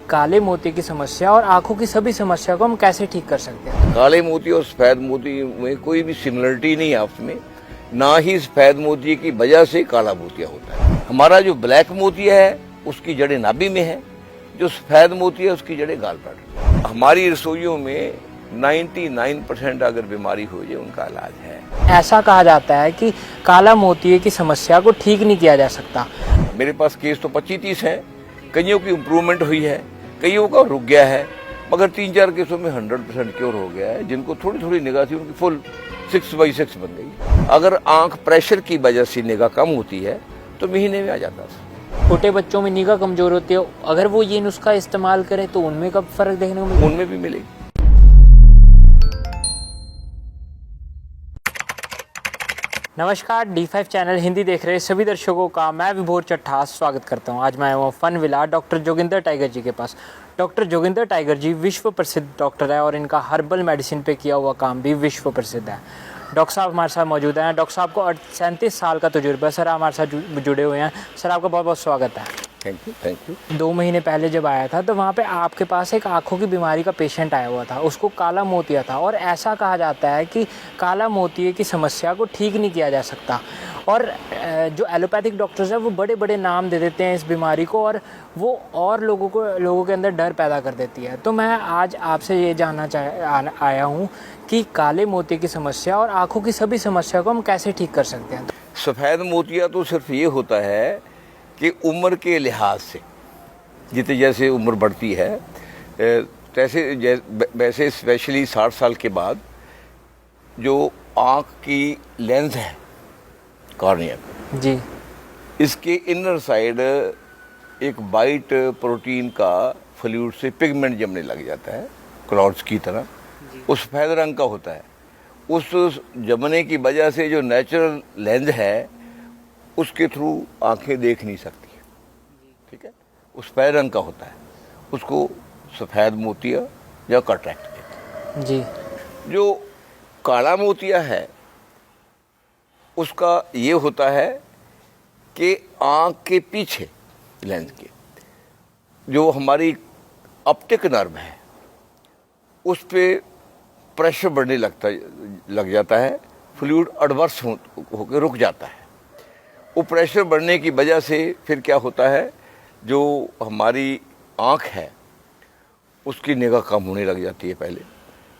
काले मोती की समस्या और आंखों की सभी समस्या को हम कैसे ठीक कर सकते हैं? काले मोती और सफेद मोती में कोई भी सिमिलरिटी नहीं है आपस में। ना ही सफेद मोती की वजह से काला मोतिया होता है। हमारा जो ब्लैक मोतिया है उसकी जड़ें नाभि में है, जो सफेद मोती है उसकी जड़ें गाल ब्लैडर। हमारी रसोइयों में 99% अगर बीमारी हो जाए उनका इलाज है। ऐसा कहा जाता है कि काला मोतिये की समस्या को ठीक नहीं किया जा सकता। मेरे पास केस तो 25-30 हैं, कईयों की इम्प्रूवमेंट हुई है, कईयों का रुक गया है, मगर 3-4 केसों में 100% क्योर हो गया है। जिनको थोड़ी थोड़ी निगाह थी उनकी फुल 6/6 बन गई। अगर आंख प्रेशर की वजह से निगाह कम होती है तो महीने में आ जाता था। छोटे बच्चों में निगाह कमजोर होती है, अगर वो ये नुस्खा इस्तेमाल करें तो उनमें कब फर्क देखने को मिलेगा? उनमें भी मिलेगी। नमस्कार, D5 चैनल हिंदी देख रहे सभी दर्शकों का मैं विभोर चट्ठास स्वागत करता हूं। आज मैं आया हूँ fun villa doctor Joginder Tiger ji के पास। डॉक्टर जोगिंदर टाइगर जी विश्व प्रसिद्ध डॉक्टर है और इनका हर्बल मेडिसिन पे किया हुआ काम भी विश्व प्रसिद्ध है। डॉक्टर साहब हमारे साथ मौजूद हैं। डॉक्टर साहब को 37 साल का तजुर्बा है। सर हमारे साथ जुड़े हुए हैं। सर आपका बहुत बहुत स्वागत है। Thank you. 2 महीने पहले जब आया था तो वहाँ पे आपके पास एक आँखों की बीमारी का पेशेंट आया हुआ था, उसको काला मोतिया था और ऐसा कहा जाता है कि काला मोतिये की समस्या को ठीक नहीं किया जा सकता। और जो एलोपैथिक डॉक्टर्स हैं वो बड़े बड़े नाम दे देते हैं इस बीमारी को और वो और लोगों के अंदर डर पैदा कर देती है। तो मैं आज आपसे ये जानना आया हूँ कि काले मोतिये की समस्या और आँखों की सभी समस्या को हम कैसे ठीक कर सकते हैं? सफेद मोतिया तो सिर्फ ये होता है कि उम्र के लिहाज से जितने जैसे उम्र बढ़ती है वैसे स्पेशली 60 साल के बाद जो आँख की लेंस है कॉर्निया जी, इसके इनर साइड एक वाइट प्रोटीन का फ्लूइड से पिगमेंट जमने लग जाता है, क्लॉट्स की तरह। वो सफ़ेद रंग का होता है। उस जमने की वजह से जो नेचुरल लेंस है उसके थ्रू आंखें देख नहीं सकती है, ठीक है। उस सफ़ेद रंग का होता है, उसको सफ़ेद मोतिया या कैटरैक्ट कहते हैं। जी, जो काला मोतिया है उसका ये होता है कि आँख के पीछे लेंस के जो हमारी ऑप्टिक नर्व है उस पर प्रेशर बढ़ने लग जाता है, फ्लूइड एडवर्स होकर रुक जाता है। वो प्रेशर बढ़ने की वजह से फिर क्या होता है, जो हमारी आँख है उसकी निगाह कम होने लग जाती है पहले।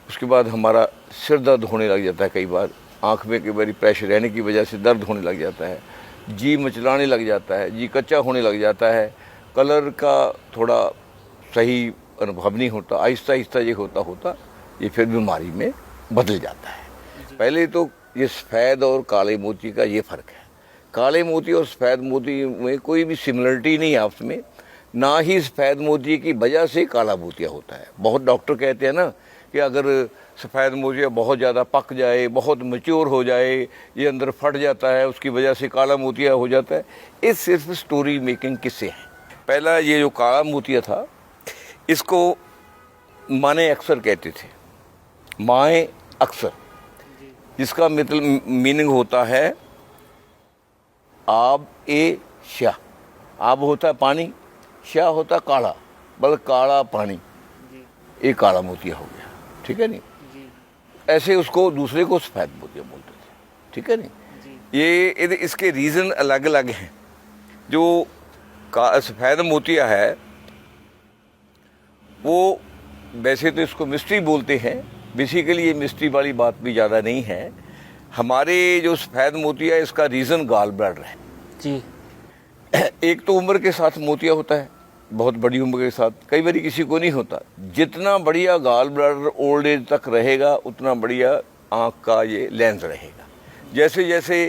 उसके बाद हमारा सिर दर्द होने लग जाता है, कई बार आँख में कई बार प्रेशर रहने की वजह से दर्द होने लग जाता है, जी मचलाने लग जाता है, जी कच्चा होने लग जाता है, कलर का थोड़ा सही अनुभव नहीं होता, आहिस्ता आहिस्ता ये होता ये फिर बीमारी में बदल जाता है। पहले तो ये सफ़ेद और काले मोती का ये फ़र्क है। काले मोती और सफ़ेद मोती में कोई भी सिमिलरिटी नहीं है आपस में। ना ही सफ़ेद मोती की वजह से काला मोतिया होता है। बहुत डॉक्टर कहते हैं ना कि अगर सफ़ेद मोतिया बहुत ज़्यादा पक जाए, बहुत मैच्योर हो जाए, ये अंदर फट जाता है, उसकी वजह से काला मोतिया हो जाता है। ये सिर्फ स्टोरी मेकिंग किस्से हैं। पहला ये जो काला मोतिया था इसको माने अक्सर कहते थे, माए अक्सर, जिसका मतलब मीनिंग होता है आब ए शाह। आब होता है पानी, शाह होता है काला, बल काला पानी, ये काला मोतिया हो गया, ठीक है नहीं। ऐसे उसको दूसरे को सफ़ेद मोतिया बोलते थे, ठीक है नहीं। ये इसके रीज़न अलग अलग हैं। जो सफ़ेद मोतिया है वो वैसे तो इसको मिस्ट्री बोलते हैं, बेसिकली ये मिस्ट्री वाली बात भी ज़्यादा नहीं है। हमारे जो सफ़ेद मोतिया है इसका रीज़न गाल ब्लैडर है जी। एक तो उम्र के साथ मोतिया होता है, बहुत बड़ी उम्र के साथ, कई बार किसी को नहीं होता। जितना बढ़िया गाल ब्लैडर ओल्ड एज तक रहेगा उतना बढ़िया आँख का ये लेंस रहेगा। जैसे जैसे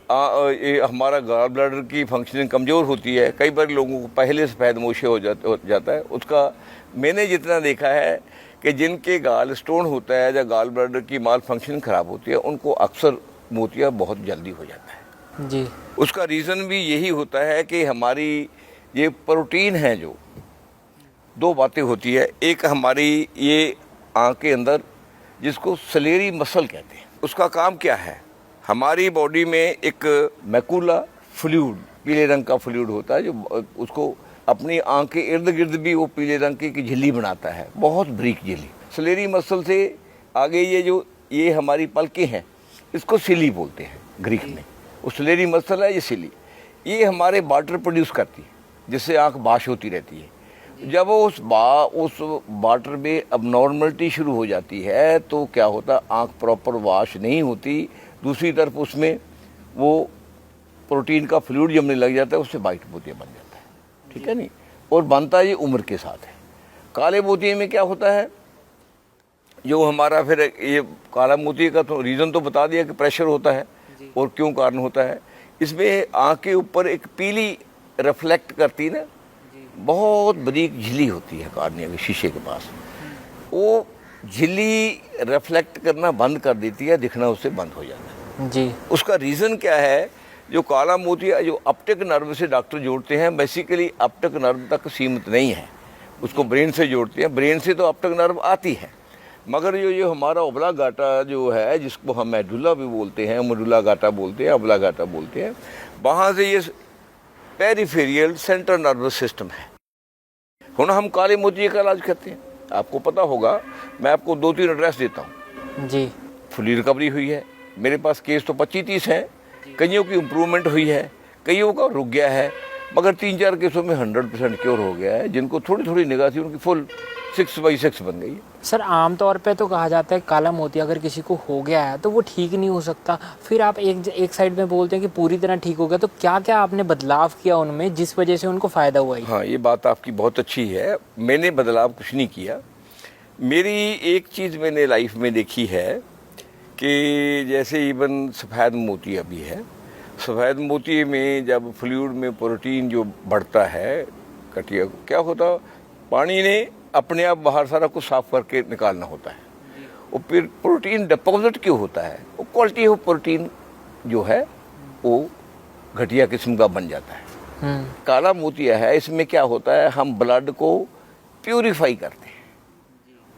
ये हमारा गाल ब्लैडर की फंक्शनिंग कमज़ोर होती है, कई बार लोगों को पहले सफ़ेद मोशे हो जाता है। उसका मैंने जितना देखा है कि जिनके गाल स्टोन होता है या गाल ब्लैडर की माल फंक्शनिंग ख़राब होती है उनको अक्सर मोतिया बहुत जल्दी हो जाता है जी। उसका रीज़न भी यही होता है कि हमारी ये प्रोटीन है, जो दो बातें होती है। एक हमारी ये आँख के अंदर जिसको सलेरी मसल कहते हैं, उसका काम क्या है, हमारी बॉडी में एक मैकुला फ्लूइड, पीले रंग का फ्लूइड होता है जो उसको अपनी आँख के इर्द गिर्द भी वो पीले रंग की झिल्ली बनाता है, बहुत बारीक झिल्ली। सलेरी मसल से आगे ये हमारी पलकें हैं, इसको सिली बोलते हैं ग्रीक में। वो सलेरी मसल है, ये सिली, ये हमारे वाटर प्रोड्यूस करती है, जिससे आँख बाश होती रहती है। जब उस वाटर में अब नॉर्मलिटी शुरू हो जाती है तो क्या होता है, आँख प्रॉपर वाश नहीं होती, दूसरी तरफ उसमें वो प्रोटीन का फ्लूइड जमने लग जाता है, उससे वाइट मोतिया बन जाता है, ठीक है नहीं। और बनता ये उम्र के साथ है। काले मोतिये में क्या होता है, जो हमारा फिर ये काला मोतिये का तो रीज़न तो बता दिया कि प्रेशर होता है और क्यों कारण होता है। इसमें आँख के ऊपर एक पीली रिफ्लेक्ट करती ना, बहुत बारीक झिल्ली होती है कार्निया के शीशे के पास, वो झिल्ली रिफ्लेक्ट करना बंद कर देती है, दिखना उससे बंद हो जाता है जी। उसका रीज़न क्या है, जो काला मोतिया जो ऑप्टिक नर्व से डॉक्टर जोड़ते हैं, बेसिकली ऑप्टिक नर्व तक सीमित नहीं है, उसको ब्रेन से जोड़ते हैं। ब्रेन से तो ऑप्टिक नर्व आती है, मगर जो हमारा ओब्लागाटा जो है, जिसको हम मेडुला भी बोलते हैं, मेडुला गाटा बोलते हैं, ओब्लागाटा बोलते हैं, वहाँ से ये पेरिफेरियल सेंट्रल नर्वस सिस्टम है। ਹੁਣ हम काले मोतिये का इलाज करते हैं, आपको पता होगा, मैं आपको 2-3 एड्रेस देता हूँ जी। फुली रिकवरी हुई है। मेरे पास केस तो 25-30 हैं, कईयों की इम्प्रूवमेंट हुई है, कईयों का रुक गया है, मगर 3-4 केसों में 100% क्योर हो गया है। जिनको थोड़ी थोड़ी निगाह थी उनकी फुल 6/6 बन गई है। सर आमतौर पे तो कहा जाता है काला मोतिया अगर किसी को हो गया है तो वो ठीक नहीं हो सकता, फिर आप एक साइड में बोलते हैं कि पूरी तरह ठीक हो गया, तो क्या क्या आपने बदलाव किया उनमें जिस वजह से उनको फ़ायदा हुआ? हाँ, ये बात आपकी बहुत अच्छी है। मैंने बदलाव कुछ नहीं किया। मेरी एक चीज़ मैंने लाइफ में देखी है कि जैसे इवन सफ़ेद मोतिया भी है, सफ़ेद मोतिये में जब फ्लूइड में प्रोटीन जो बढ़ता है, कटिया क्या होता, पानी ने अपने आप बाहर सारा कुछ साफ करके निकालना होता है, और फिर प्रोटीन डिपॉजिट क्यों होता है, वो क्वालिटी ऑफ प्रोटीन जो है वो घटिया किस्म का बन जाता है। काला मोतिया है, इसमें क्या होता है, हम ब्लड को प्यूरिफाई करते हैं,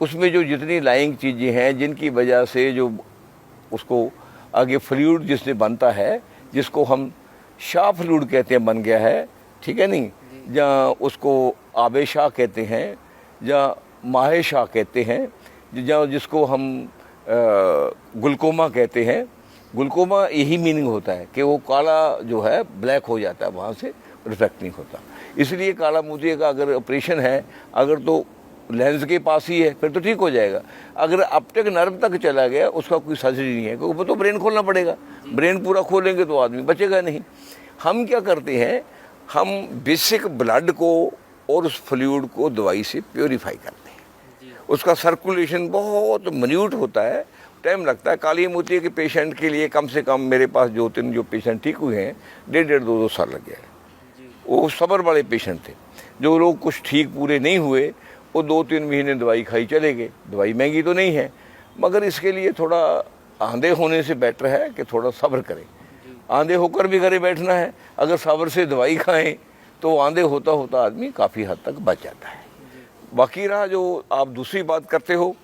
उसमें जो जितनी लाइंग चीज़ें हैं जिनकी वजह से जो उसको आगे फ्लूइड जिससे बनता है, जिसको हम शाह फ्लूइड कहते हैं, बन गया है, ठीक है नहीं, जहाँ उसको आबे शाह कहते हैं या माहे शाह कहते हैं, जहाँ जिसको हम ग्लूकोमा कहते हैं। ग्लूकोमा यही मीनिंग होता है कि वो काला जो है ब्लैक हो जाता है, वहाँ से रिफ्लेक्ट नहीं होता। इसलिए काला मोतिये का अगर ऑपरेशन है, अगर तो लेंस के पास ही है फिर तो ठीक हो जाएगा, अगर ऑप्टिक नर्व तक चला गया उसका कोई सर्जरी नहीं है, क्योंकि वो तो ब्रेन खोलना पड़ेगा, ब्रेन पूरा खोलेंगे तो आदमी बचेगा नहीं। हम क्या करते हैं, हम बेसिक ब्लड को और उस फ्लूइड को दवाई से प्योरीफाई करते हैं। उसका सर्कुलेशन बहुत मिन्यूट होता है, टाइम लगता है। काली मोतिये के पेशेंट के लिए कम से कम मेरे पास 2-3 जो पेशेंट ठीक हुए हैं, 1.5-2 साल लग गया है। वो सब्र वाले पेशेंट थे। जो लोग कुछ ठीक पूरे नहीं हुए वो 2-3 महीने दवाई खाई चले गए। दवाई महंगी तो नहीं है, मगर इसके लिए थोड़ा आंधे होने से बेटर है कि थोड़ा सब्र करें। आंधे होकर भी घरे बैठना है, अगर सब्र से दवाई खाएं तो आंधे होता होता आदमी काफ़ी हद तक बच जाता है। बाकी रहा जो आप दूसरी बात करते हो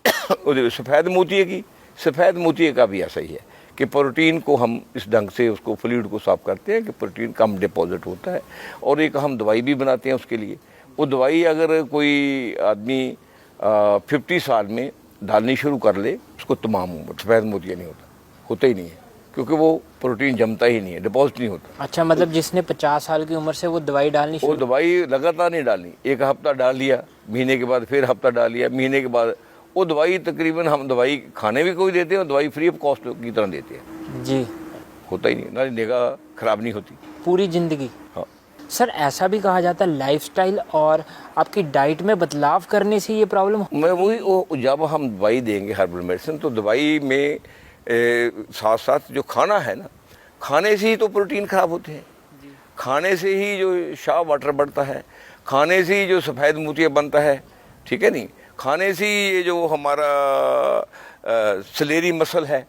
सफ़ेद मोतिये की, सफ़ेद मोतिये का भी ऐसा ही है कि प्रोटीन को हम इस ढंग से उसको फ्लूइड को साफ करते हैं कि प्रोटीन कम डिपॉजिट होता है, और एक हम दवाई भी बनाते हैं उसके लिए। वो दवाई अगर कोई आदमी 50 साल में डालनी शुरू कर ले, उसको तमाम उम्र सफ़ेद मोतिया नहीं होता ही नहीं है, क्योंकि वो प्रोटीन जमता ही नहीं है, डिपॉजिट नहीं होता। अच्छा, मतलब जिसने 50 साल की उम्र से वो दवाई डालनी वो दवाई लगातार नहीं डालनी, एक हफ्ता डाल लिया, महीने के बाद फिर हफ्ता डाल लिया, महीने के बाद वो दवाई तकरीबन हम दवाई खाने भी कोई देते हैं, दवाई फ्री ऑफ कॉस्ट की तरह देते हैं जी। होता ही नहीं, ना निगाह खराब नहीं होती पूरी ज़िंदगी। हाँ। सर ऐसा भी कहा जाता है लाइफस्टाइल और आपकी डाइट में बदलाव करने से ये प्रॉब्लम? मैं वही जब हम दवाई देंगे हर्बल मेडिसिन, तो दवाई में साथ साथ जो खाना है ना, खाने से ही तो प्रोटीन खराब होते हैं, खाने से ही जो शाह वाटर बढ़ता है, खाने से ही जो सफ़ेद मोतिया बनता है, ठीक है नहीं, खाने से ही ये जो हमारा सलेरी मसल है,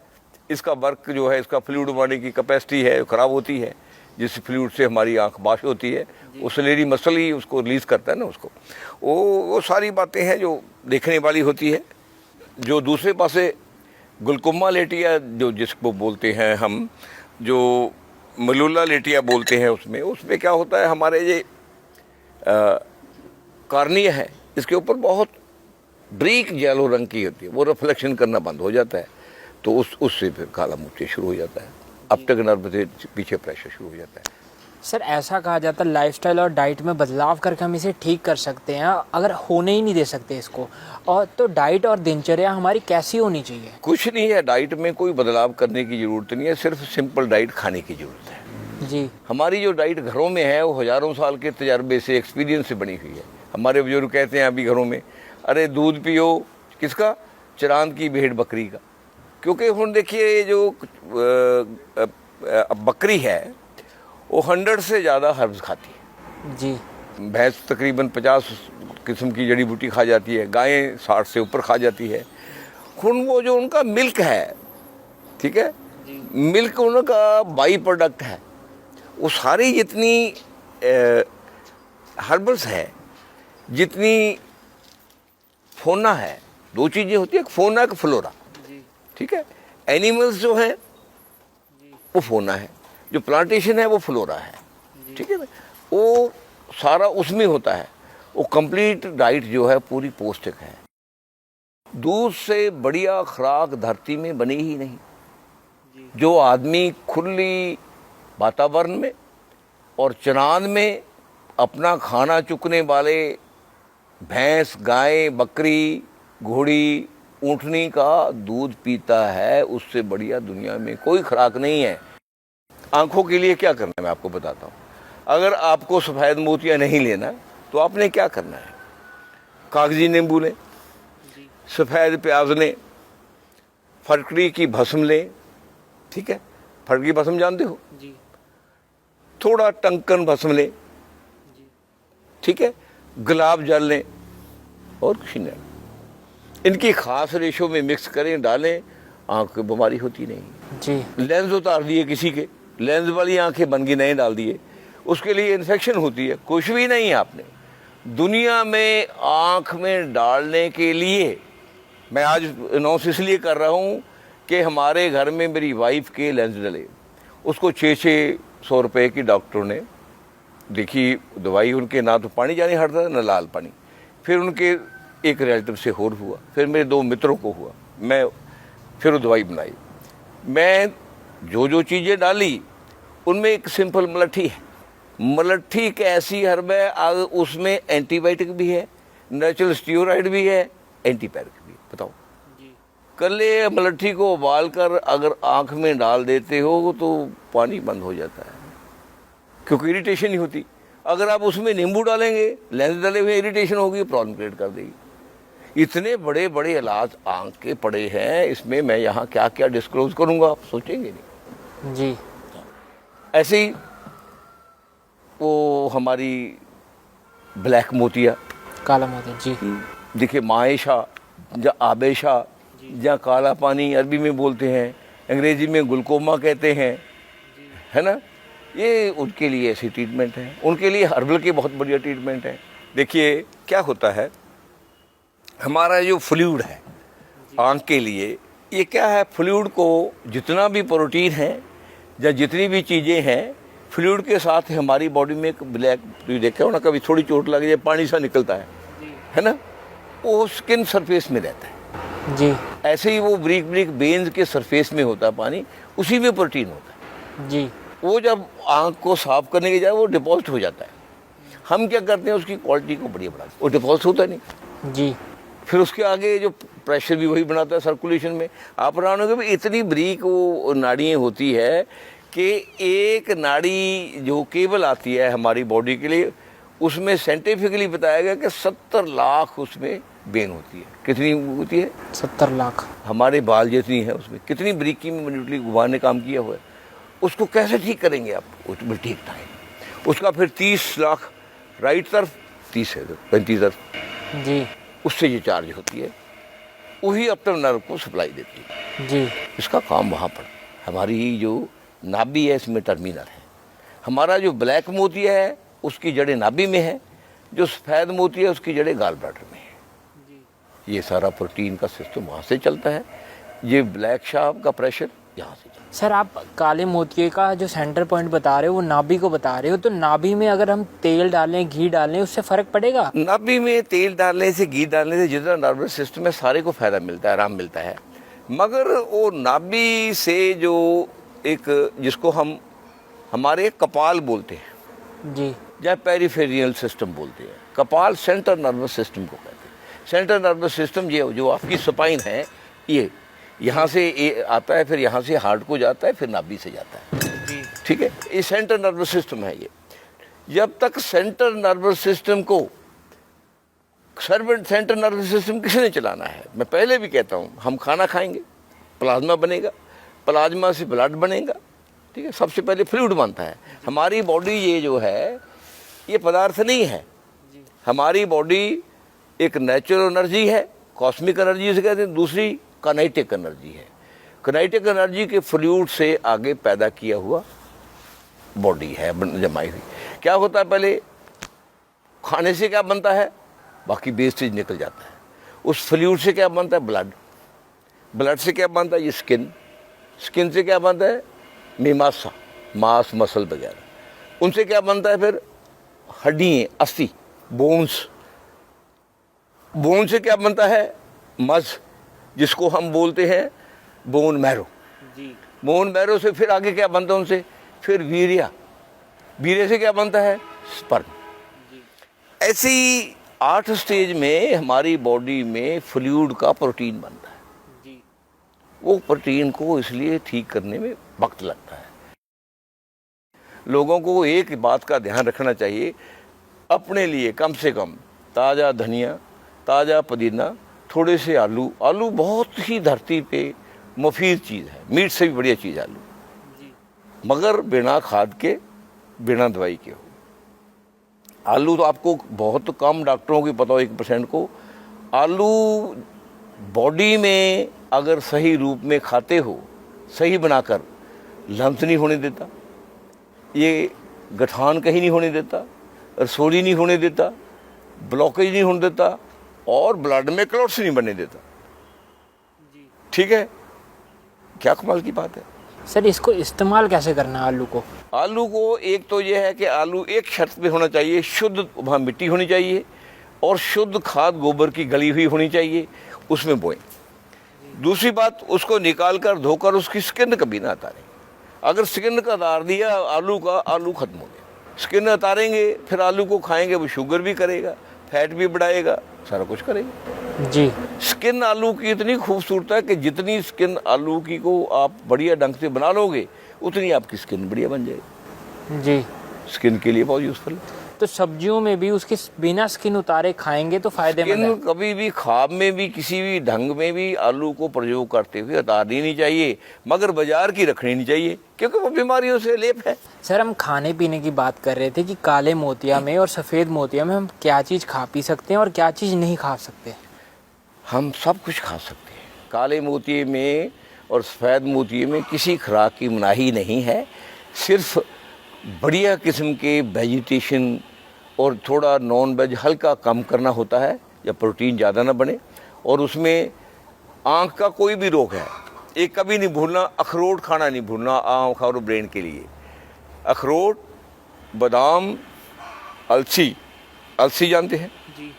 इसका वर्क जो है, इसका फ्लूइड बनाने की कैपेसिटी है ख़राब होती है, जिस फ्लूइड से हमारी आंख बाश होती है, वो सलेरी मसल ही उसको रिलीज़ करता है ना उसको। वो सारी बातें हैं जो देखने वाली होती है। जो दूसरे पासे ग्लूकोमा लेटिया जो जिसको बोलते हैं हम, जो मलूला लेटिया बोलते हैं, उसमें क्या होता है, हमारे ये कार्निया है, इसके ऊपर बहुत ब्रीक येलो रंग की होती है, वो रिफ्लेक्शन करना बंद हो जाता है, तो उससे फिर काला मोतिया शुरू हो जाता है, अपटेक नर्व से पीछे प्रेशर शुरू हो जाता है। सर ऐसा कहा जाता है लाइफस्टाइल और डाइट में बदलाव करके हम इसे ठीक कर सकते हैं, अगर होने ही नहीं दे सकते इसको, और तो डाइट और दिनचर्या हमारी कैसी होनी चाहिए? कुछ नहीं है, डाइट में कोई बदलाव करने की ज़रूरत नहीं है, सिर्फ सिंपल डाइट खाने की ज़रूरत है। जी। हमारी जो डाइट घरों में है वो हज़ारों साल के तजर्बे से, एक्सपीरियंस से बनी हुई है। हमारे बुजुर्ग कहते हैं अभी घरों में, अरे दूध पियो किसका, चरांद की भेड़ बकरी का, क्योंकि हम देखिए जो बकरी है वो 100 से ज़्यादा हर्ब्स खाती है। जी। भैंस तकरीबन 50 किस्म की जड़ी बूटी खा जाती है, गायें 60 से ऊपर खा जाती है। वो जो उनका मिल्क है, ठीक है, मिल्क उनका बाई प्रोडक्ट है, वो सारी जितनी हर्बल्स है, जितनी फोना है, दो चीज़ें होती है, एक फोना एक फ्लोरा, ठीक है। एनिमल्स जो है वो फोना है, जो प्लांटेशन है वो फ्लोरा है, ठीक है ना, वो सारा उसमें होता है। वो कंप्लीट डाइट जो है पूरी पौष्टिक है। दूध से बढ़िया खुराक धरती में बनी ही नहीं। जो आदमी खुली वातावरण में और चरांद में अपना खाना चुकने वाले भैंस, गाय, बकरी, घोड़ी, ऊँटनी का दूध पीता है, उससे बढ़िया दुनिया में कोई खुराक नहीं है। आंखों के लिए क्या करना है मैं आपको बताता हूँ। अगर आपको सफ़ेद मोतिया नहीं लेना तो आपने क्या करना है, कागजी नींबू लें, सफ़ेद प्याज लें, फटकरी की भस्म लें, ठीक है, फटकरी भस्म जानते हो जी, थोड़ा टंकन भस्म लें, ठीक है, गुलाब जल लें और कुछ नहीं, इनकी खास रेशो में मिक्स करें, डालें, आँख की बीमारी होती नहीं जी। लेंस उतार दिए किसी के, लेंस वाली आंखें बन गई, नहीं डाल दिए, उसके लिए इन्फेक्शन होती है, कुछ भी नहीं है। आपने दुनिया में आँख में डालने के लिए, मैं आज अनाउंस इसलिए कर रहा हूँ कि हमारे घर में मेरी वाइफ के लेंस डले, उसको 600 रुपये की डॉक्टरों ने देखी दवाई, उनके ना तो पानी जाने हटता ना लाल पानी। फिर उनके एक रिलेटिव से और हुआ, फिर मेरे 2 मित्रों को हुआ, मैं फिर वो दवाई बनाई। मैं जो चीज़ें डाली उनमें एक सिंपल मलट्ठी है। मलट्ठी एक ऐसी हर्ब है, उसमें एंटीबायोटिक भी है, नेचुरल स्टीरोइड भी है, एंटीपायरिक भी है। बताओ जी। कल्ले मलट्ठी को उबाल कर अगर आँख में डाल देते हो तो पानी बंद हो जाता है, क्योंकि इरिटेशन नहीं होती। अगर आप उसमें नींबू डालेंगे, लेंस डाले हुए, इरिटेशन होगी, प्रॉब्लम क्रिएट कर देगी। इतने बड़े बड़े इलाज आँख के पड़े हैं, इसमें मैं यहाँ क्या क्या डिस्क्लोज करूँगा आप सोचेंगे नहीं जी। ऐसे ही वो हमारी ब्लैक मोतिया, काला मोतिया जी, देखिए माएशा या आबेशा या काला पानी अरबी में बोलते हैं, अंग्रेजी में ग्लूकोमा कहते हैं, है ना, ये उनके लिए ऐसी ट्रीटमेंट है। उनके लिए हर्बल की बहुत बढ़िया ट्रीटमेंट है। देखिए क्या होता है, हमारा जो फ्लूइड है आँख के लिए, ये क्या है, फ्लूइड को जितना भी प्रोटीन है या जितनी भी चीज़ें हैं, फ्लूइड के साथ हमारी बॉडी में एक ब्लैक, देखा हो ना, कभी थोड़ी चोट लग जाए पानी सा निकलता है ना, वो स्किन सरफेस में रहता है जी। ऐसे ही वो ब्रीक बेन्स के सरफेस में होता है पानी, उसी में प्रोटीन होता है जी। वो जब आँख को साफ करने के जाए वो डिपॉजिट हो जाता है। हम क्या करते हैं, उसकी क्वालिटी को बढ़िया बढ़ाते हैं, वो डिपॉजिट होता नहीं जी। फिर उसके आगे जो प्रेशर भी वही बनाता है सर्कुलेशन में। आप रानोगे भी इतनी ब्रीक वो नाड़ियाँ होती है कि एक नाड़ी जो केबल आती है हमारी बॉडी के लिए, उसमें साइंटिफिकली बताया गया कि 70 लाख उसमें बेन होती है। कितनी होती है? 70 लाख। हमारे बाल जितनी है उसमें कितनी बारीकी में मिनटली गुब्बार ने काम किया हुआ है। उसको कैसे ठीक करेंगे आप? उसमें ठीक टाइम उसका फिर 30 लाख राइट तरफ, 30 है 35 तरफ जी, उससे ये चार्ज होती है, वही अपने नर्व को सप्लाई देती है जी। इसका काम वहाँ पर हमारी जो नाभि है इसमें टर्मिनल है। हमारा जो ब्लैक मोतिया है उसकी जड़ें नाभि में है, जो सफ़ेद मोतिया है उसकी जड़ें गाल ब्लैडर में है। ये सारा प्रोटीन का सिस्टम वहाँ से चलता है। ये ब्लैक शार्प का प्रेशर यहाँ से जाए। सर आप काले मोतिये का जो सेंटर पॉइंट बता रहे हो वो नाभि को बता रहे हो, तो नाभि में अगर हम तेल डालें, घी डालें, उससे फ़र्क पड़ेगा? नाभि में तेल डालने से, घी डालने से जितना नर्वस सिस्टम है सारे को फायदा मिलता है, आराम मिलता है। मगर वो नाभि से जो एक जिसको हम हमारे कपाल बोलते हैं जी या पेरिफेरियल सिस्टम बोलते हैं, कपाल सेंट्रल नर्वस सिस्टम को कहते हैं। सेंट्रल नर्वस सिस्टम ये जो आपकी स्पाइन है, ये यहाँ से ये आता है, फिर यहाँ से हार्ट को जाता है, फिर नाभि से जाता है। जी ठीक है, ये सेंट्रल नर्वस सिस्टम है। ये जब तक सेंट्रल नर्वस सिस्टम को सेंट्रल नर्वस सिस्टम किसने चलाना है? मैं पहले भी कहता हूँ, हम खाना खाएंगे, प्लाज्मा बनेगा, प्लाज्मा से ब्लड बनेगा, ठीक है, सबसे पहले फ्लूइड बनता है। हमारी बॉडी ये जो है ये पदार्थ नहीं है, हमारी बॉडी एक नेचुरल एनर्जी है, कॉस्मिक एनर्जी से कहते हैं, दूसरी काइनेटिक एनर्जी है। काइनेटिक एनर्जी के फ्लूइड से आगे पैदा किया हुआ बॉडी है जमाई हुई। क्या होता है, पहले खाने से क्या बनता है, बाकी वेस्टेज निकल जाता है। उस फ्लूइड से क्या बनता है, ब्लड, ब्लड से क्या बनता है, ये स्किन, स्किन से क्या बनता है, मीमांसा, मांस, मसल वगैरह, उनसे क्या बनता है फिर हड्डियाँ, अस्थि, बोन्स, बोन से क्या बनता है, मस, जिसको हम बोलते हैं बोन मैरो। बोन मैरो से फिर आगे क्या बनता है, उनसे फिर वीर्या, वीर्य से क्या बनता है, स्पर्म। ऐसे ही 8 स्टेज में हमारी बॉडी में फ्लूइड का प्रोटीन बनता है। वो प्रोटीन को इसलिए ठीक करने में वक्त लगता है। लोगों को एक बात का ध्यान रखना चाहिए, अपने लिए कम से कम ताज़ा धनिया, ताज़ा पुदीना, थोड़े से आलू, आलू बहुत ही धरती पे मुफीद चीज़ है, मीट से भी बढ़िया चीज़ आलू, मगर बिना खाद के, बिना दवाई के हो। आलू तो आपको बहुत कम डॉक्टरों को पता हो, 1% को। आलू बॉडी में अगर सही रूप में खाते हो, सही बनाकर, लम्स नहीं होने देता, ये गठान कहीं नहीं होने देता, रसोली नहीं होने देता, ब्लॉकेज नहीं होने देता, और ब्लड में क्लॉट्स नहीं बनने देता। ठीक है, क्या कमाल की बात है। सर इसको इस्तेमाल कैसे करना है आलू को? आलू को एक तो ये है कि आलू एक शर्त पे होना चाहिए, शुद्ध वहाँ मिट्टी होनी चाहिए और शुद्ध खाद गोबर की गली हुई होनी चाहिए, उसमें बोएं। दूसरी बात, उसको निकाल कर धोकर उसकी स्किन कभी ना उतारें। अगर स्किन का उतार दिया आलू का, आलू खत्म हो गया। स्किन उतारेंगे फिर आलू को खाएंगे, वो शुगर भी करेगा, फैट भी बढ़ाएगा, सारा कुछ करेगा। जी स्किन आलू की इतनी खूबसूरत है कि जितनी स्किन आलू की को आप बढ़िया ढंग से बना लोगे, उतनी आपकी स्किन बढ़िया बन जाएगी। जी स्किन के लिए बहुत यूजफुल है। तो सब्जियों में भी उसकी बिना स्किन उतारे खाएंगे तो फायदेमंद है? कभी भी ख्वाब में भी किसी भी ढंग में भी आलू को प्रयोग करते हुए उतारनी नहीं चाहिए, मगर बाजार की रखनी नहीं चाहिए, क्योंकि वो बीमारियों से लेप है। सर हम खाने पीने की बात कर रहे थे कि काले मोतिया में और सफ़ेद मोतिया में हम क्या चीज़ खा पी सकते हैं और क्या चीज़ नहीं खा सकते? हम सब कुछ खा सकते हैं। काले मोतिये में और सफ़ेद मोतिये में किसी खुराक की मनाही नहीं है, सिर्फ बढ़िया किस्म के वेजिटेशन और थोड़ा नॉन वेज हल्का कम करना होता है, या प्रोटीन ज़्यादा ना बने। और उसमें आँख का कोई भी रोग है, एक कभी नहीं भूलना, अखरोट खाना नहीं भूलना आँख और ब्रेन के लिए। अखरोट, बादाम, अलसी, अलसी जानते हैं जी।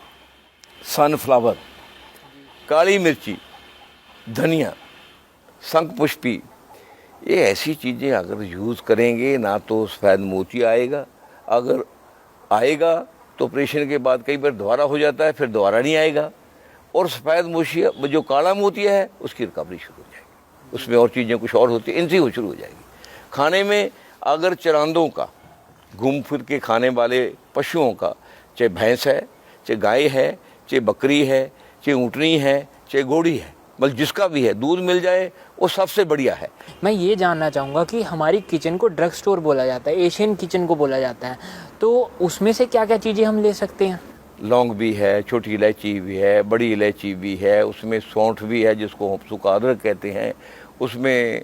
सनफ्लावर, काली मिर्ची, धनिया, शंखपुष्पी, ये ऐसी चीज़ें अगर यूज़ करेंगे ना तो सफ़ेद मोती आएगा। अगर आएगा तो ऑपरेशन के बाद कई बार दोबारा हो जाता है, फिर दोबारा नहीं आएगा। और सफ़ेद मोतिया जो काला मोतिया है उसकी रिकवरी शुरू हो जाएगी, उसमें और चीज़ें कुछ और होती हैं, इनसे वो शुरू हो जाएगी। खाने में अगर चरांदों का, घूम फिर के खाने वाले पशुओं का, चाहे भैंस है, चाहे गाय है, चाहे बकरी है, चाहे ऊँटनी है, चाहे घोड़ी है, बस जिसका भी है दूध मिल जाए वो सबसे बढ़िया है। मैं ये जानना चाहूँगा कि हमारी किचन को ड्रग स्टोर बोला जाता है, एशियन किचन को बोला जाता है, तो उसमें से क्या क्या चीज़ें हम ले सकते हैं? लौंग भी है, छोटी इलायची भी है, बड़ी इलायची भी है, उसमें सौंठ भी है जिसको हम सूखा अदरक कहते हैं, उसमें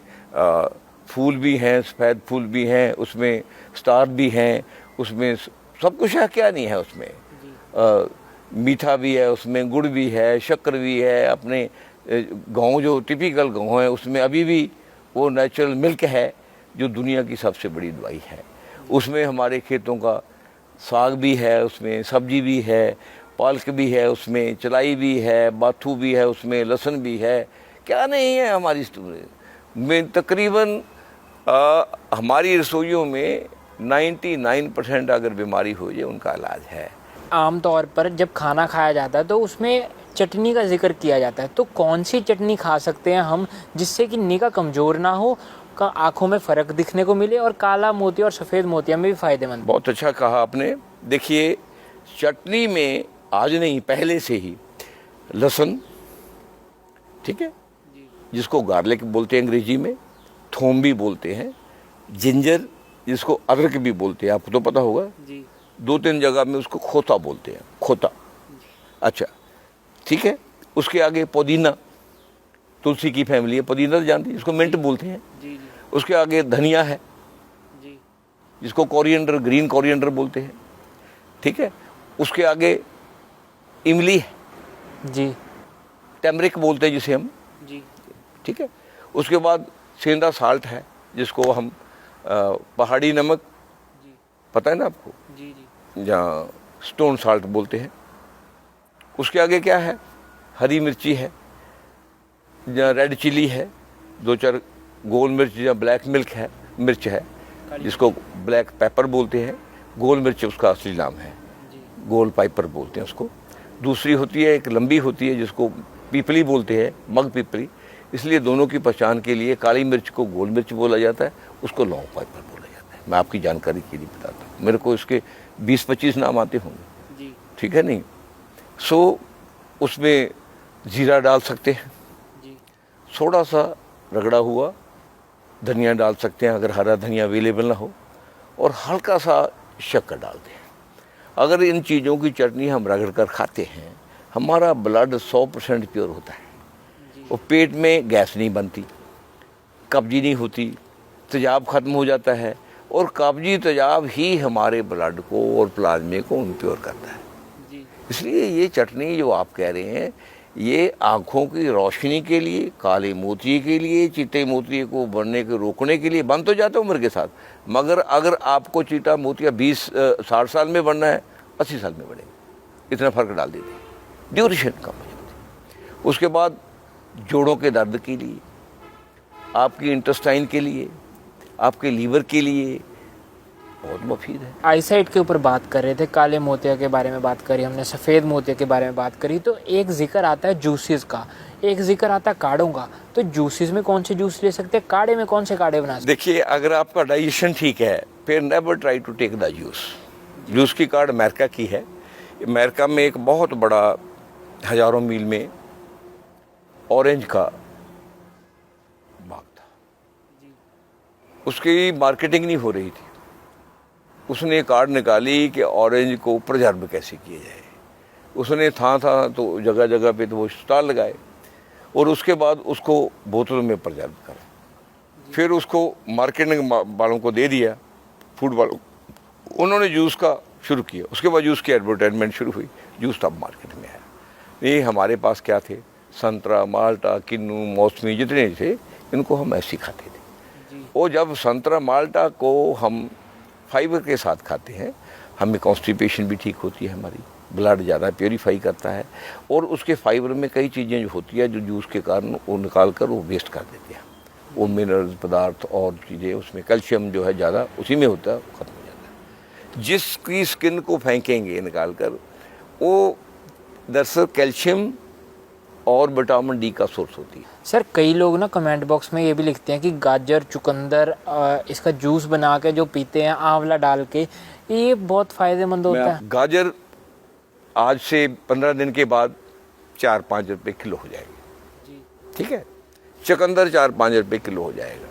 फूल भी हैं, सफ़ेद फूल भी हैं, उसमें स्टार भी हैं, उसमें सब कुछ है, क्या नहीं है उसमें। मीठा भी है, उसमें गुड़ भी है, शक्कर भी है, अपने गाँव जो टिपिकल गाँव है उसमें अभी भी वो नेचुरल मिल्क है जो दुनिया की सबसे बड़ी दवाई है। उसमें हमारे खेतों का साग भी है, उसमें सब्जी भी है, पालक भी है, उसमें चलाई भी है, बाथू भी है, उसमें लहसुन भी है, क्या नहीं है हमारी में तकरीबन हमारी रसोइयों में 99% अगर बीमारी हो जाए उनका इलाज है। आम तौर पर जब खाना खाया जाता है तो उसमें चटनी का जिक्र किया जाता है, तो कौन सी चटनी खा सकते हैं हम जिससे कि निगाह कमज़ोर ना हो, का आँखों में फ़र्क दिखने को मिले और काला मोतिया और सफ़ेद मोतिया में भी फ़ायदेमंद। बहुत अच्छा कहा आपने। देखिए, चटनी में आज नहीं पहले से ही लहसुन, ठीक है, जिसको गार्लिक बोलते हैं अंग्रेजी में, थोम भी बोलते हैं, जिंजर जिसको अदरक भी बोलते हैं, आपको तो पता होगा जी। 2-3 जगह में उसको खोता बोलते हैं, खोता। अच्छा, ठीक है। उसके आगे पुदीना, तुलसी की फैमिली है, पुदीना तो जानती है, इसको मिंट बोलते हैं। जी। उसके आगे धनिया है जी। जिसको कोरिएंडर, ग्रीन कोरिएंडर बोलते हैं, ठीक है। उसके आगे इमली है जी। टर्मरिक बोलते हैं जिसे हम, जी। ठीक है। उसके बाद सेंधा साल्ट है जिसको हम पहाड़ी नमक, पता है ना आपको, जी। जी। जहाँ स्टोन साल्ट बोलते हैं। उसके आगे क्या है, हरी मिर्ची है, जहाँ रेड चिली है, 2-4 गोल मिर्च या ब्लैक मिर्च है जिसको ब्लैक पेपर बोलते हैं। गोल मिर्च उसका असली नाम है, गोल पाइपर बोलते हैं उसको। दूसरी होती है, एक लंबी होती है जिसको पीपली बोलते हैं, मग पीपली। इसलिए दोनों की पहचान के लिए काली मिर्च को गोल मिर्च बोला जाता है, उसको लॉन्ग पाइपर बोला जाता है। मैं आपकी जानकारी के लिए बताता हूँ, मेरे को इसके 20-25 नाम आते होंगे, ठीक है नहीं। सो उसमें जीरा डाल सकते हैं, थोड़ा सा रगड़ा हुआ धनिया डाल सकते हैं अगर हरा धनिया अवेलेबल ना हो, और हल्का सा शक्कर डालते हैं। अगर इन चीज़ों की चटनी हम रगड़ कर खाते हैं, हमारा ब्लड 100% प्योर होता है, और पेट में गैस नहीं बनती, कब्जी नहीं होती, तेजाब खत्म हो जाता है, और कब्जी तेजाब ही हमारे ब्लड को और प्लाज्मे को इम्प्योर करता है। इसलिए ये चटनी जो आप कह रहे हैं, ये आँखों की रोशनी के लिए, काले मोतिये के लिए, चीटे मोतिये को बढ़ने के रोकने के लिए बन तो जाता है उम्र के साथ, मगर अगर आपको चीटा मोतिया 60 साल में बढ़ना है, 80 साल में बढ़ेगा, इतना फ़र्क डाल देते हैं, ड्यूरेशन कम हो जाती है। उसके बाद जोड़ों के दर्द के लिए, आपकी इंटेस्टाइन के लिए, आपके लीवर के लिए बहुत मुफीद है। आईसाइट के ऊपर बात कर रहे थे, काले मोतिया के बारे में बात करी हमने, सफ़ेद मोतिया के बारे में बात करी, तो एक जिक्र आता है जूसेस का, एक जिक्र आता है काढ़ों का। तो जूसेस में कौन से जूस ले सकते हैं, काढ़े में कौन से काढ़े बना सकते हैं? देखिए, अगर आपका डाइजेशन ठीक है, फिर never try to take the juice की काढ़ अमेरिका की है। अमेरिका में एक बहुत बड़ा 1000 मील में ऑरेंज का बाग था, उसकी मार्केटिंग नहीं हो रही थी। उसने कार्ड निकाली कि ऑरेंज को प्रिजर्व कैसे किया जाए। उसने था तो जगह जगह पे तो वो स्टॉल लगाए, और उसके बाद उसको बोतलों में प्रिजर्व करा, फिर उसको मार्केटिंग वालों को दे दिया, फूड वालों, उन्होंने जूस का शुरू किया। उसके बाद जूस की एडवर्टाइजमेंट शुरू हुई, जूस तब मार्केट में आया। ये हमारे पास क्या थे, संतरा, माल्टा, किन्नू, मौसमी जितने थे, इनको हम ऐसे खाते थे। और जब संतरा माल्टा को हम फाइबर के साथ खाते हैं, हमें कॉन्स्टिपेशन भी ठीक होती है, हमारी ब्लड ज़्यादा प्योरीफाई करता है, और उसके फाइबर में कई चीज़ें जो होती है जो जूस के कारण वो निकाल कर वो वेस्ट कर देते हैं, वो मिनरल्स पदार्थ और चीज़ें, उसमें कैल्शियम जो है ज़्यादा उसी में होता है, वो ख़त्म हो जाता है। जिसकी स्किन को फेंकेंगे निकाल कर, वो दरअसल कैल्शियम और विटामिन डी का सोर्स होती है। सर, कई लोग ना कमेंट बॉक्स में ये भी लिखते हैं कि गाजर, चुकंदर, इसका जूस बना के जो पीते हैं आंवला डाल के, ये बहुत फ़ायदेमंद होता है। गाजर आज से 15 दिन के बाद 4-5 रुपये किलो हो जाएगी, ठीक है। चुकंदर 4-5 रुपये किलो हो जाएगा,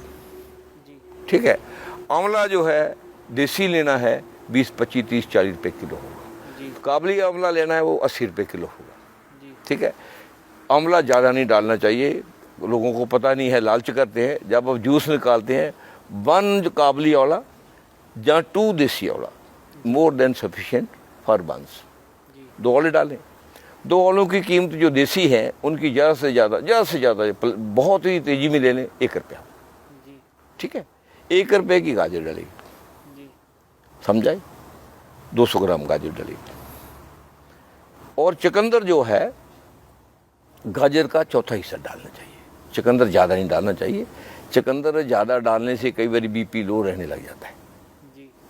ठीक है। आंवला जो है देसी लेना है 20, 25, 30, 40 रुपये किलो होगा। काबली आंवला लेना है वो 80 रुपये किलो होगा, ठीक है। आंवला ज़्यादा नहीं डालना चाहिए, लोगों को पता नहीं है, लालच करते हैं। जब आप जूस निकालते हैं, 1 काबली आंवला या 2 देसी आंवला, मोर देन सफिशिएंट फॉर बंस। 2 आंवले डालें। 2 आंवलों की कीमत जो देसी है उनकी ज़्यादा से ज़्यादा बहुत ही तेज़ी में ले लें 1 रुपया, ठीक है, 1 रुपए की गाजर डलेगी, समझाए, 200 ग्राम गाजर डलेगी। और चुकंदर जो है गाजर का चौथा हिस्सा डालना चाहिए, चुकंदर ज़्यादा नहीं डालना चाहिए। चुकंदर ज़्यादा डालने से कई बार बीपी लो रहने लग जाता है,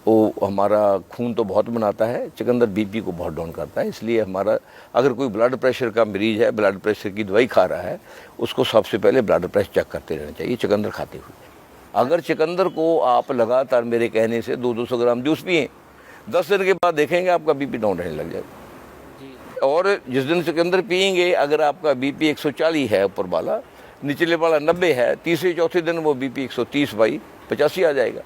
वो हमारा खून तो बहुत बनाता है, चुकंदर बीपी को बहुत डाउन करता है। इसलिए हमारा अगर कोई ब्लड प्रेशर का मरीज है, ब्लड प्रेशर की दवाई खा रहा है, उसको सबसे पहले ब्लड प्रेशर चेक करते रहना चाहिए चुकंदर खाते हुए। अगर चुकंदर को आप लगातार मेरे कहने से 200 ग्राम जूस पिए, 10 दिन के बाद देखेंगे आपका बीपी डाउन रहने लग जाएगा। और जिस दिन चुकंदर पिएंगे, अगर आपका बीपी 140 है ऊपर वाला, निचले वाला 90 है, तीसरे चौथे दिन वो बीपी 130/85 आ जाएगा।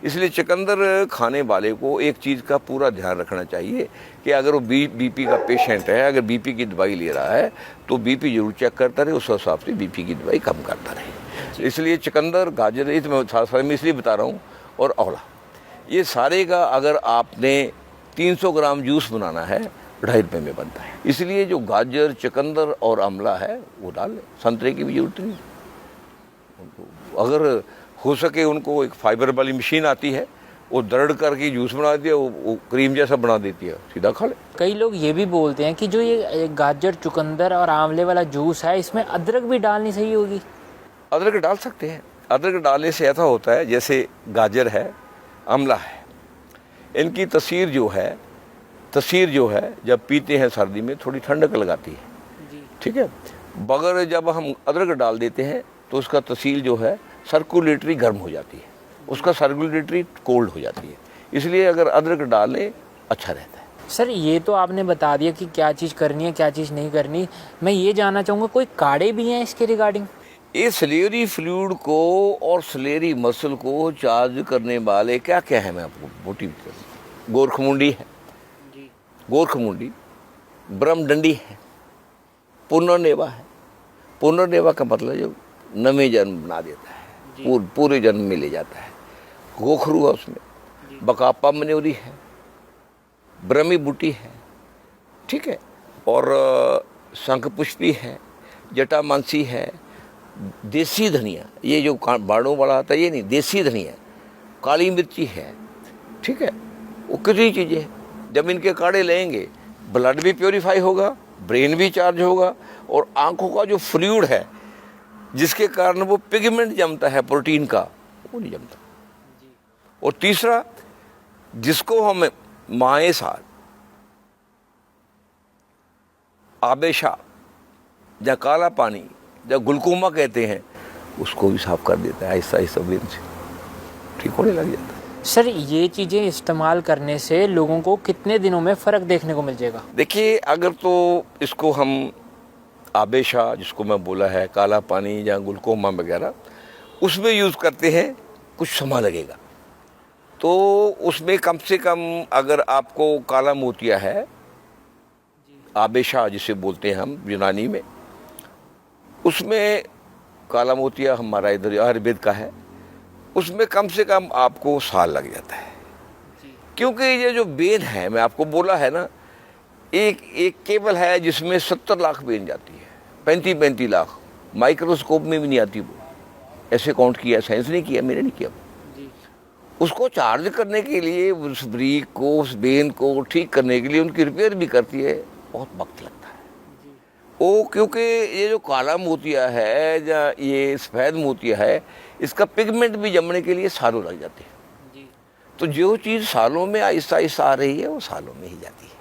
इसलिए चुकंदर खाने वाले को एक चीज़ का पूरा ध्यान रखना चाहिए कि अगर वो बीपी का पेशेंट है, अगर बीपी की दवाई ले रहा है तो बीपी जरूर चेक करता रहे, उस हिसाब से बीपी की दवाई कम करता रहे। इसलिए चुकंदर, गाजर, मैं इसलिए बता रहा हूँ, और आंवला, ये सारे का अगर आपने 300 ग्राम जूस बनाना है 2.5 रुपये में बनता है। इसलिए जो गाजर, चुकंदर और आंवला है वो डाल लें, संतरे की भी जरूरत नहीं। अगर हो सके उनको एक फाइबर वाली मशीन आती है, वो दर्द करके जूस बना दिया, वो क्रीम जैसा बना देती है, सीधा खा ले। कई लोग ये भी बोलते हैं कि जो ये गाजर, चुकंदर और आंवले वाला जूस है, इसमें अदरक भी डालनी सही होगी। अदरक डाल सकते हैं। अदरक डालने से ऐसा होता है, जैसे गाजर है, आंवला है, इनकी तसीर जो है जब पीते हैं सर्दी में थोड़ी ठंडक लगाती है, ठीक है। बगैर जब हम अदरक डाल देते हैं तो उसका तसीर जो है सर्कुलेटरी गर्म हो जाती है, उसका सर्कुलेटरी कोल्ड हो जाती है। इसलिए अगर अदरक डालें अच्छा रहता है। सर, ये तो आपने बता दिया कि क्या चीज़ करनी है, क्या चीज़ नहीं करनी। मैं ये जानना चाहूँगा, कोई काढ़े भी हैं इसके रिगार्डिंग? ये सलेरी फ्लूइड को और सलेरी मसल को चार्ज करने वाले क्या क्या है, मैं आपको मोटिव करूँ। गोरखमुंडी है, गोरखमुंडी, ब्रह्मडंडी है, पुनर्नेवा है। पुनर्नेवा का मतलब जो नवे जन्म बना देता है, पूरे जन्म में ले जाता है। गोखरू है उसमें, बकापा मन्योरी है, ब्रह्मी बूटी है, ठीक है, और शंख पुष्पी है, जटामांसी है, देसी धनिया, ये जो बाड़ों वाला आता है ये नहीं, देसी धनिया, काली मिर्ची है, ठीक है। वो कितनी चीज़ें हैं, जब इनके काढ़े लेंगे ब्लड भी प्योरीफाई होगा, ब्रेन भी चार्ज होगा, और आंखों का जो फ्लूइड है जिसके कारण वो पिगमेंट जमता है प्रोटीन का, वो नहीं जमता। और तीसरा, जिसको हम माए साल, आबेशा या काला पानी या ग्लूकोमा कहते हैं, उसको भी साफ कर देता है, ऐसा ऐसा ब्रेन से ठीक होने लग जाता है। सर, ये चीज़ें इस्तेमाल करने से लोगों को कितने दिनों में फ़र्क देखने को मिल जाएगा? देखिए, अगर तो इसको हम आबेशा, जिसको मैं बोला है, काला पानी या ग्लूकोमा वगैरह, उसमें यूज़ करते हैं, कुछ समय लगेगा। तो उसमें कम से कम अगर आपको काला मोतिया है, आबेशा जिसे बोलते हैं हम यूनानी में, उसमें काला मोतिया हमारा इधर आयुर्वेद का है, उसमें कम से कम आपको साल लग जाता है। क्योंकि ये जो बेन है, मैं आपको बोला है ना, एक केबल है जिसमें 70 लाख बेन जाती है, 35 लाख, माइक्रोस्कोप में भी नहीं आती वो, ऐसे काउंट किया, साइंस ने किया, मैंने नहीं किया। उसको चार्ज करने के लिए, उस ब्रीक को, उस बेन को ठीक करने के लिए उनकी रिपेयर भी करती है, बहुत वक्त लगता है वो। क्योंकि ये जो काला मोतिया है या ये सफ़ेद मोतिया है, इसका पिगमेंट भी जमने के लिए सालों लग जाते हैं। तो जो चीज़ सालों में आहिस्ता आहिस्ता आ रही है, वो सालों में ही जाती है।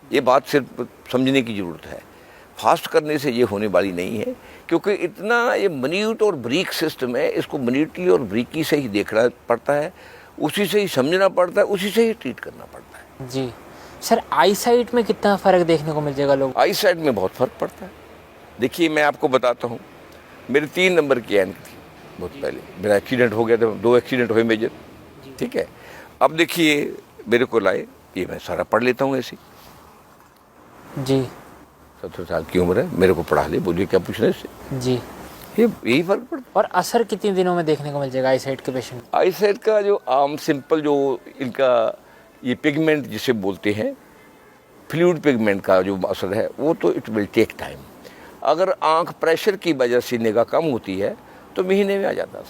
ये बात सिर्फ समझने की ज़रूरत है, फास्ट करने से ये होने वाली नहीं है। क्योंकि इतना ये मिन्यूट और ब्रीक सिस्टम है, इसको मिन्यूटली और ब्रीकी से ही देखना पड़ता है, उसी से ही समझना पड़ता है, उसी से ही ट्रीट करना पड़ता है। जी सर, आई साइट में कितना फ़र्क देखने को मिल जाएगा लोग? आई साइट में बहुत फ़र्क पड़ता है। देखिए, मैं आपको बताता हूँ, मेरी 3 नंबर की ऐनक थी बहुत पहले, मेरा एक्सीडेंट हो गया था, 2 एक्सीडेंट हुए मेजर, ठीक है। अब देखिए, मेरे को लाए, ये मैं सारा पढ़ लेता हूँ ऐसे। जी, 17 साल की उम्र है, मेरे को पढ़ा ले, बोलिए क्या पूछना है इससे। जी, यही फ़र्क पड़ता। और असर कितने दिनों में देखने को मिल जाएगा आई साइट के पेशेंट? आई साइट का जो आम सिंपल जो इनका ये पिगमेंट जिसे बोलते हैं, फ्लूइड पिगमेंट का जो असर है, वो तो इट विल टेक टाइम। अगर आंख प्रेशर की वजह से निगाह कम होती है तो महीने में आ जाता है।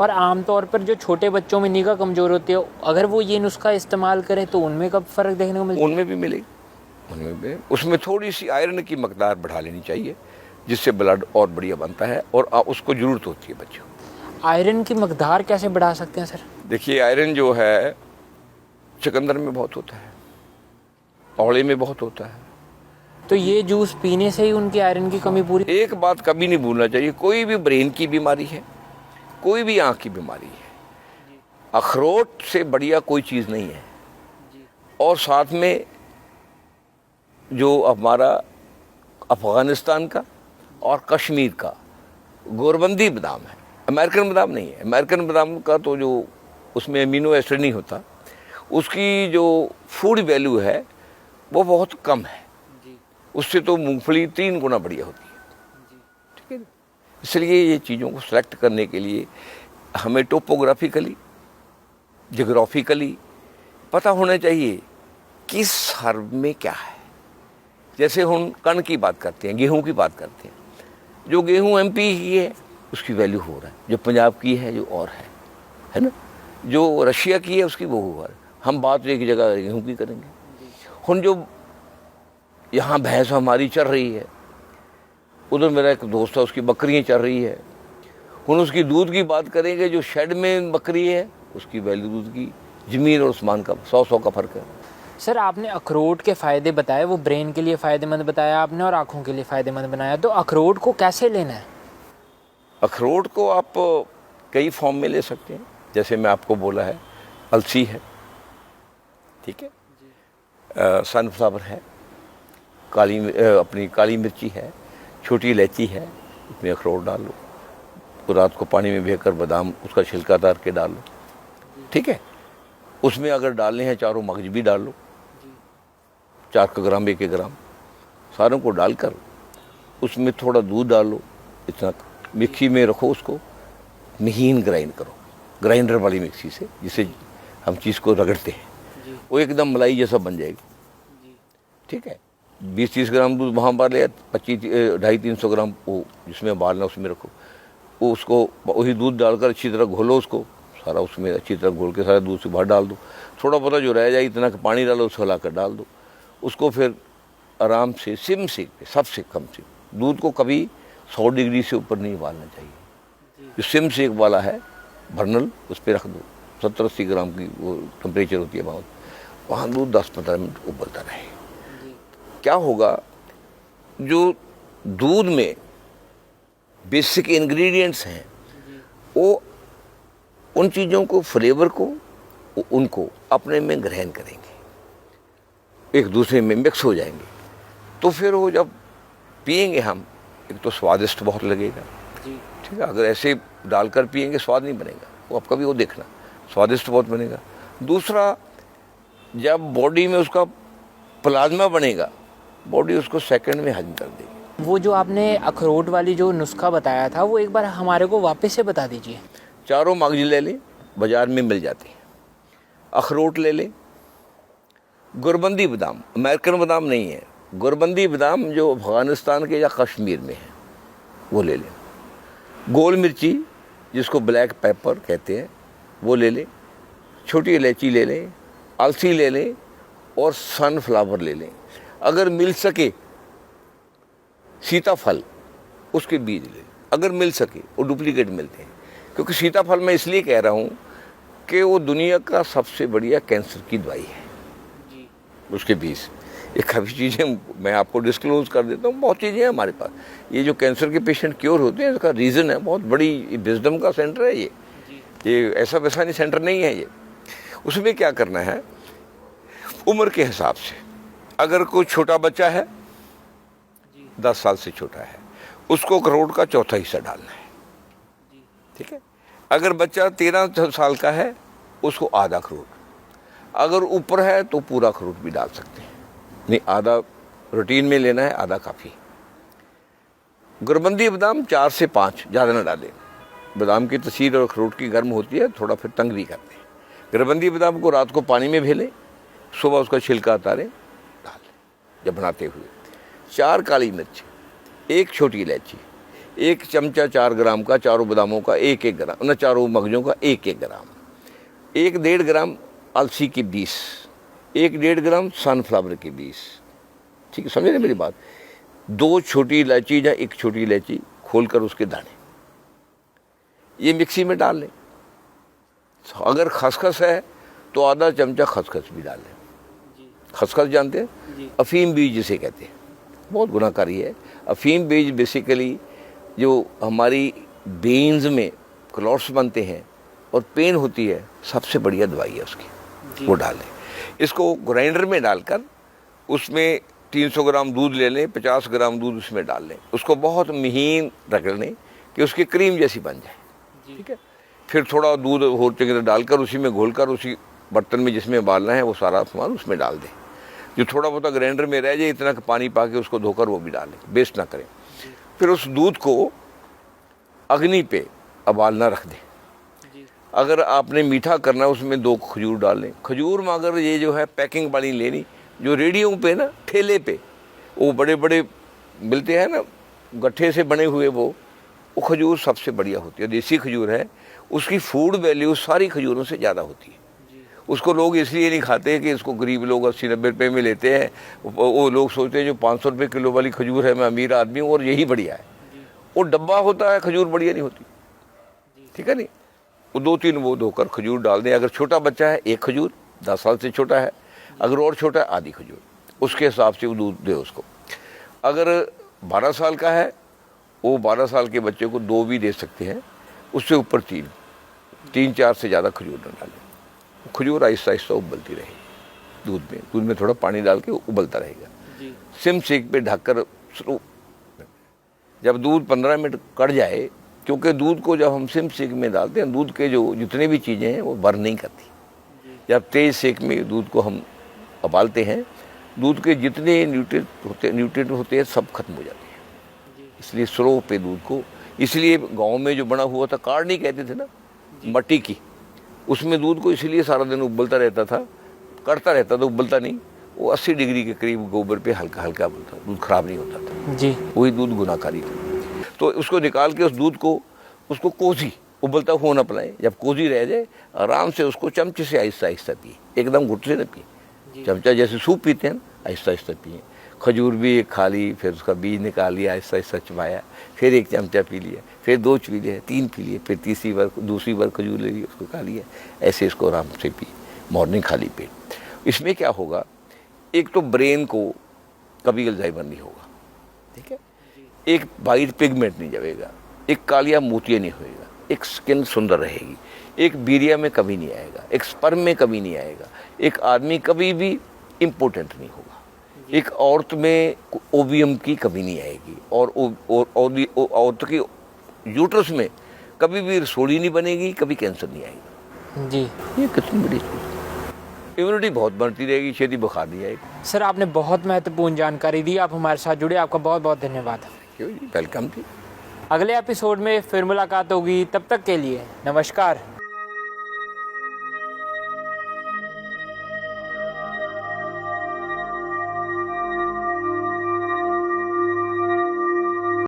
और आमतौर पर जो छोटे बच्चों में निगाह कमज़ोर होती है, अगर वो ये नुस्खा इस्तेमाल करें तो उनमें कब फ़र्क देखने को मिलता है? उनमें भी मिलेगी, उनमें भी। उसमें थोड़ी सी आयरन की मकदार बढ़ा लेनी चाहिए, जिससे ब्लड और बढ़िया बनता है, और उसको ज़रूरत होती है बच्चों को। आयरन की मकदार कैसे बढ़ा सकते हैं सर? देखिए, आयरन जो है चुकंदर में बहुत होता है, औले में बहुत होता है। तो ये जूस पीने से ही उनकी आयरन की कमी पूरी? एक बात कभी नहीं भूलना चाहिए, कोई भी ब्रेन की बीमारी है, कोई भी आँख की बीमारी है, अखरोट से बढ़िया कोई चीज़ नहीं है। और साथ में जो हमारा अफ़गानिस्तान का और कश्मीर का गोरबंदी बादाम है, अमेरिकन बादाम नहीं है। अमेरिकन बादाम का तो जो उसमें अमीनो एसिड नहीं होता, उसकी जो फूड वैल्यू है वो बहुत कम है। उससे तो मूंगफली 3 गुना बढ़िया होती है। ठीक है, इसलिए ये चीज़ों को सेलेक्ट करने के लिए हमें टोपोग्राफिकली, जियोग्राफिकली पता होना चाहिए किस हर्ब में क्या है। जैसे हम कण की बात करते हैं, गेहूं की बात करते हैं, जो गेहूं एमपी की है उसकी वैल्यू हो रहा है, जो पंजाब की है जो और है ना, जो रशिया की है उसकी वो हो रहा है। हम बात एक जगह गेहूं की करेंगे। हम जो यहाँ भैंस हमारी चल रही है, उधर मेरा एक दोस्त है उसकी बकरियाँ चल रही है, हम उसकी दूध की बात करेंगे, जो शेड में बकरी है उसकी वैल्यू दूध की ज़मीन और आसमान का 100 का फ़र्क है। सर आपने अखरोट के फ़ायदे बताए, वो ब्रेन के लिए फ़ायदेमंद बताया आपने और आँखों के लिए फ़ायदेमंद बनाया, तो अखरोट को कैसे लेना है? अखरोट को आप कई फॉर्म में ले सकते हैं, जैसे मैं आपको बोला है, अलसी है, ठीक है, सनफ्लावर है, अपनी काली मिर्ची है, छोटी इलायची है, उसमें अखरोट डाल लो, तो रात को पानी में भिगोकर बादाम उसका छिलका उतार के डाल लो, ठीक है। उसमें अगर डालने हैं चारों मगज भी डाल लो, 4 ग्राम 1 ग्राम सारों को डालकर उसमें थोड़ा दूध डाल लो, इतना मिक्सी में रखो, उसको महीन ग्राइंड करो, ग्राइंडर वाली मिक्सी से, जिसे हम चीज़ को रगड़ते हैं, वो एकदम मलाई जैसा बन जाएगी। ठीक है, 20-30 ग्राम दूध वहाँ बार ले, 250-300 ग्राम वो जिसमें उबालना उसमें रखो, वो उसको वही दूध डालकर अच्छी तरह घोलो, उसको सारा उसमें अच्छी तरह घोल के सारा दूध से बाहर डाल दो, थोड़ा बहुत जो रह जाए इतना पानी डालो, उसको हिलाकर डाल दो, उसको फिर आराम से सिम सेक पे, सबसे कम से, दूध को कभी 100 डिग्री से ऊपर नहीं उबालना चाहिए। जो सिम सेक वाला है बर्नल, उस पर रख दो, 70-80 ग्राम की वो टेम्परेचर होती है वहाँ दूध 10-15 मिनट उबलता रहे। क्या होगा, जो दूध में बेसिक इंग्रेडिएंट्स हैं वो उन चीज़ों को, फ्लेवर को, उनको अपने में ग्रहण करेंगे, एक दूसरे में मिक्स हो जाएंगे, तो फिर वो जब पिएंगे हम, एक तो स्वादिष्ट बहुत लगेगा, ठीक है, अगर ऐसे डालकर पिएंगे स्वाद नहीं बनेगा, वो आप कभी वो देखना, स्वादिष्ट बहुत बनेगा। दूसरा, जब बॉडी में उसका प्लाज्मा बनेगा, बॉडी उसको सेकंड में हजम कर देगी। वो जो आपने अखरोट वाली जो नुस्खा बताया था, वो एक बार हमारे को वापस से बता दीजिए। चारों मगज ले लें, बाज़ार में मिल जाते हैं, अखरोट ले लें, गुरबंदी बादाम, अमेरिकन बादाम नहीं है, गुरबंदी बादाम जो अफ़गानिस्तान के या कश्मीर में है वो ले लें, गोल मिर्ची जिसको ब्लैक पेपर कहते हैं वो ले लें, छोटी इलायची ले लें, अलसी ले लें और सनफ्लावर ले लें। अगर मिल सके सीताफल, उसके बीज ले लें, अगर मिल सके, वो डुप्लीकेट मिलते हैं, क्योंकि सीताफल मैं इसलिए कह रहा हूँ कि वो दुनिया का सबसे बढ़िया कैंसर की दवाई है जी। उसके बीज, ये काफ़ी चीज़ें मैं आपको डिस्क्लोज कर देता हूँ, बहुत चीज़ें हैं हमारे पास। ये जो कैंसर के पेशेंट क्योर होते हैं, इसका रीज़न है, बहुत बड़ी विजडम का सेंटर है ये ऐसा वैसा नहीं सेंटर नहीं है ये। उसमें क्या करना है, उम्र के हिसाब से, अगर कोई छोटा बच्चा है 10 साल से छोटा है, उसको अखरोट का चौथा हिस्सा डालना है, ठीक है। अगर बच्चा 13 साल का है, उसको आधा अखरोट, अगर ऊपर है तो पूरा अखरोट भी डाल सकते हैं, नहीं आधा रूटीन में लेना है, आधा काफ़ी। गुरबंदी बादाम 4 से 5, ज़्यादा ना डालें, बादाम की तसीर और अखरोट की गर्म होती है, थोड़ा फिर तंग भी करते हैं। गुरबंदी बादाम को रात को पानी में भेलें, सुबह उसका छिलका उतारें, डाल लें जब बनाते हुए। 4 काली मिर्च, 1 छोटी इलायची, एक चमचा 4 ग्राम का, चारों बादामों का 1-1 ग्राम, न चारों मगजों का 1-1 ग्राम, 1-1.5 ग्राम अलसी के बीज, 1-1.5 ग्राम सनफ्लावर के बीज, ठीक है, समझे ना मेरी बात। 2 छोटी इलायची या 1 छोटी इलायची खोलकर उसके दाने, ये मिक्सी में डाल लें। अगर खसखस है तो आधा चमचा खसखस भी डाल लें। खसखस जानते हैं, अफीम बीज जिसे कहते हैं, बहुत गुनाहकारी है। अफीम बीज बेसिकली जो हमारी बेन्स में क्लॉट्स बनते हैं और पेन होती है, सबसे बढ़िया दवाई है उसकी, वो डाल लें। इसको ग्राइंडर में डालकर उसमें 300 ग्राम दूध ले लें, 50 ग्राम दूध उसमें डाल लें, उसको बहुत महीन रगड़ लें कि उसकी क्रीम जैसी बन जाए, ठीक है। फिर थोड़ा दूध और चंगी डालकर उसी में घोलकर उसी बर्तन में जिसमें उबालना है वो सारा सामान उसमें डाल दें। जो थोड़ा बहुत ग्राइंडर में रह जाए इतना पानी पा के उसको धोकर वो भी डालें, वेस्ट ना करें। फिर उस दूध को अग्नि पे उबालना रख दें। अगर आपने मीठा करना है उसमें 2 खजूर डाल लें। खजूर में अगर ये जो है पैकिंग वाली लेनी, जो रेडियो पे ना ठेले पे वो बड़े बड़े मिलते हैं ना, गट्ठे से बने हुए, वो खजूर सबसे बढ़िया होती है। देसी खजूर है, उसकी फूड वैल्यू सारी खजूरों से ज़्यादा होती है। उसको लोग इसलिए नहीं खाते कि इसको गरीब लोग 80-90 रुपये में लेते हैं। वो लोग सोचते हैं जो 500 रुपये किलो वाली खजूर है, मैं अमीर आदमी हूँ और यही बढ़िया है। वो डब्बा होता है, खजूर बढ़िया नहीं होती, ठीक है नहीं। वो 2-3 वो धोकर खजूर डाल दें। अगर छोटा बच्चा है 1 खजूर, 10 साल से छोटा है, अगर और छोटा है आधी खजूर, उसके हिसाब से वो दूध दे उसको। अगर 12 साल का है, वो 12 साल के बच्चे को 2 भी दे सकते हैं, उससे ऊपर 3-4 से ज़्यादा खजूर न डालें। खजूर आहिस्ता आहिस्ता उबलती रहेगी दूध में थोड़ा पानी डाल के उबलता रहेगा। सिम सेक पे ढककर जब दूध 15 मिनट कढ़ जाए, क्योंकि दूध को जब हम सिम सेक में डालते हैं, दूध के जो जितने भी चीज़ें हैं वो बर्न नहीं करती। जब तेज़ सेक में दूध को हम उबालते हैं, दूध के जितने न्यूट्रिएंट होते हैं सब खत्म हो जाते हैं। इसलिए स्लो पे दूध को, इसलिए गाँव में जो बना हुआ था कार्ड नहीं कहते थे ना, मट्टी की, उसमें दूध को इसलिए सारा दिन उबलता रहता था, कड़ता रहता था, उबलता नहीं। वो 80 डिग्री के करीब गोबर पे हल्का हल्का उबलता, दूध खराब नहीं होता था जी। वही दूध गुनाहकारी था। तो उसको निकाल के उस दूध को, उसको कोसी उबलता हुआ ना पिलाएं। जब कोसी रह जाए, आराम से उसको चमचे से आहिस्ता आहिस्ता पिए, एकदम घुट से न पिए। चमचा जैसे सूप पीते हैं, आहिस्ता आहिस्ता पिए। खजूर भी एक खा ली, फिर उसका बीज निकाल लिया, आहिस्ता आहिस्ता चबाया, फिर 1 चमचा पी लिया, फिर 2 पी लिया, 3 पी लिए, फिर दूसरी बार खजूर ले ली, उसको खा लिया। ऐसे इसको आराम से पी, मॉर्निंग खाली पेट। इसमें क्या होगा, एक तो ब्रेन को कभी अल्जाइमर नहीं होगा, ठीक है, एक वाइट पिगमेंट नहीं जाएगा, एक कालिया मोतिया नहीं होएगा, एक स्किन सुंदर रहेगी, एक बीरिया में कभी नहीं आएगा, एक स्पर्म में कभी नहीं आएगा, एक आदमी कभी भी इम्पोर्टेंट नहीं होगा, एक औरत में ओवियम की कमी नहीं आएगी, और औरत की यूट्रस में कभी भी रसोली नहीं बनेगी, कभी कैंसर नहीं आएगा जी। ये कितनी बड़ी चीज़। इम्यूनिटी बहुत बढ़ती रहेगी, छेती बुखार नहीं आएगी। सर आपने बहुत महत्वपूर्ण जानकारी दी, आप हमारे साथ जुड़े, आपका बहुत बहुत धन्यवाद। वेलकम थी। अगले एपिसोड में फिर मुलाकात होगी, तब तक के लिए नमस्कार।